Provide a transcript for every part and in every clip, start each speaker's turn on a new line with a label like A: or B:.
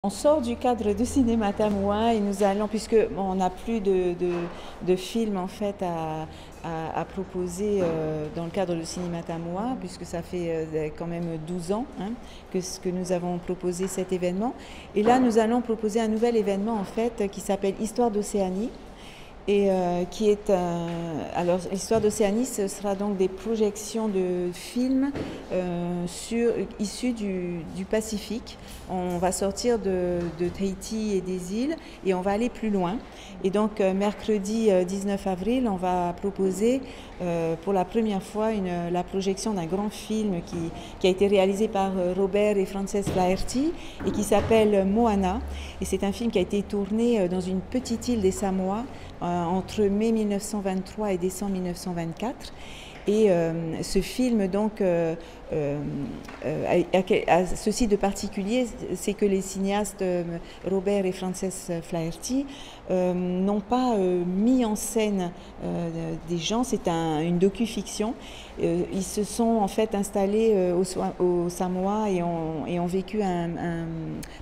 A: On sort du cadre de cinéma tamois et nous allons, puisque on n'a plus de films en fait à proposer dans le cadre de cinéma tamois, puisque ça fait quand même 12 ans que nous avons proposé cet événement. Et là, nous allons proposer un nouvel événement en fait qui s'appelle Histoire d'Océanie. Et qui est alors l'histoire d'Océanie, ce sera donc des projections de films issus du Pacifique. On va sortir de Tahiti et des îles et on va aller plus loin. Et donc mercredi 19 avril, on va proposer pour la première fois la projection d'un grand film qui a été réalisé par Robert et Frances Flaherty et qui s'appelle Moana. Et c'est un film qui a été tourné dans une petite île des Samoa entre mai 1923 et décembre 1924. Et ce film donc a ceci de particulier, c'est que les cinéastes Robert et Frances Flaherty n'ont pas mis en scène des gens, c'est une docu-fiction. Ils se sont en fait installés au Samoa et ont vécu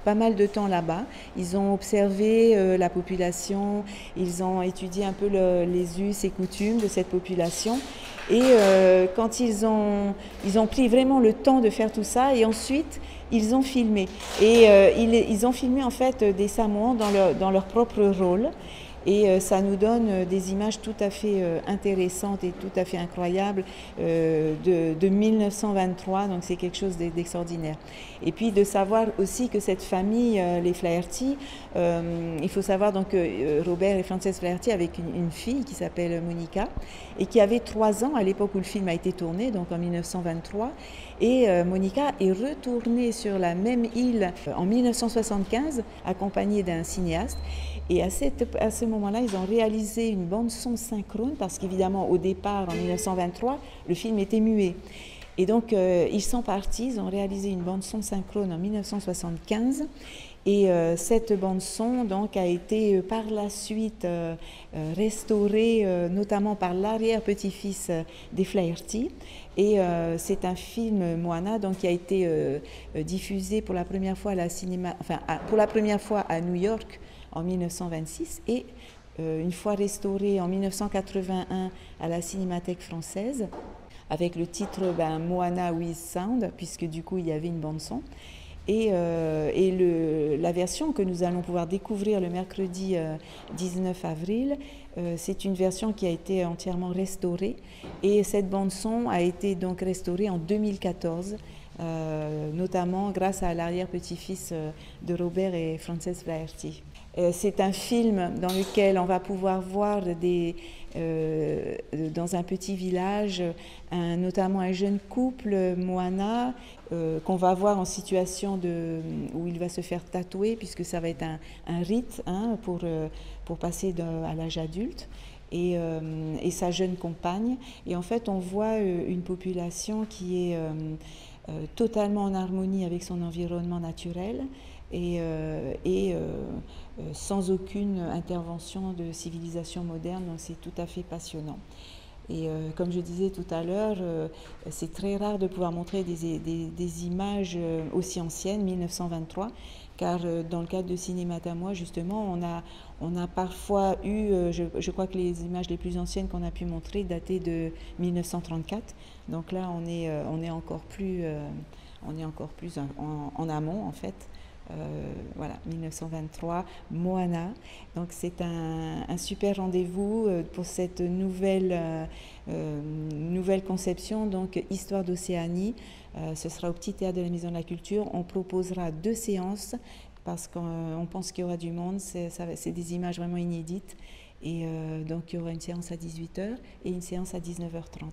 A: pas mal de temps là-bas. Ils ont observé la population, ils ont étudié un peu les us et coutumes de cette population. Et quand ils ont pris vraiment le temps de faire tout ça, et ensuite ils ont filmé. Et ils ont filmé en fait des Samoans dans leur propre rôle. Et ça nous donne des images tout à fait intéressantes et tout à fait incroyables de 1923, donc c'est quelque chose d'extraordinaire. Et puis de savoir aussi que cette famille, les Flaherty, il faut savoir donc que Robert et Frances Flaherty avaient une fille qui s'appelle Monica et qui avait 3 ans à l'époque où le film a été tourné, donc en 1923. Et Monica est retournée sur la même île en 1975, accompagnée d'un cinéaste. Et à ce moment-là, ils ont réalisé une bande-son synchrone parce qu'évidemment, au départ, en 1923, le film était muet. Et donc, ils sont partis, ils ont réalisé une bande-son synchrone en 1975. Et cette bande-son donc, a été par la suite restaurée, notamment par l'arrière-petit-fils des Flaherty. Et c'est un film Moana donc, qui a été diffusé pour la première fois pour la première fois à New York en 1926 et une fois restauré en 1981 à la Cinémathèque française avec le titre Moana with Sound, puisque du coup il y avait une bande-son. Et la version que nous allons pouvoir découvrir le mercredi 19 avril, c'est une version qui a été entièrement restaurée. Et cette bande-son a été donc restaurée en 2014, notamment grâce à l'arrière-petit-fils de Robert et Frances Flaherty. C'est un film dans lequel on va pouvoir voir dans un petit village, notamment un jeune couple, Moana, qu'on va voir en situation où il va se faire tatouer, puisque ça va être un rite pour passer à l'âge adulte. Et sa jeune compagne. Et en fait, on voit une population qui est totalement en harmonie avec son environnement naturel et sans aucune intervention de civilisation moderne, donc c'est tout à fait passionnant. Et comme je disais tout à l'heure, c'est très rare de pouvoir montrer des images aussi anciennes, 1923, car dans le cadre de Cinéma Tamois, justement, on a parfois eu, je crois que les images les plus anciennes qu'on a pu montrer dataient de 1934. Donc là, on est encore plus en amont, en fait. Voilà, 1923, Moana. Donc c'est un super rendez-vous pour cette nouvelle conception, donc Histoire d'Océanie. Ce sera au Petit Théâtre de la Maison de la Culture. On proposera 2 séances parce qu'on pense qu'il y aura du monde. C'est des images vraiment inédites. Et donc il y aura une séance à 18h et une séance à 19h30.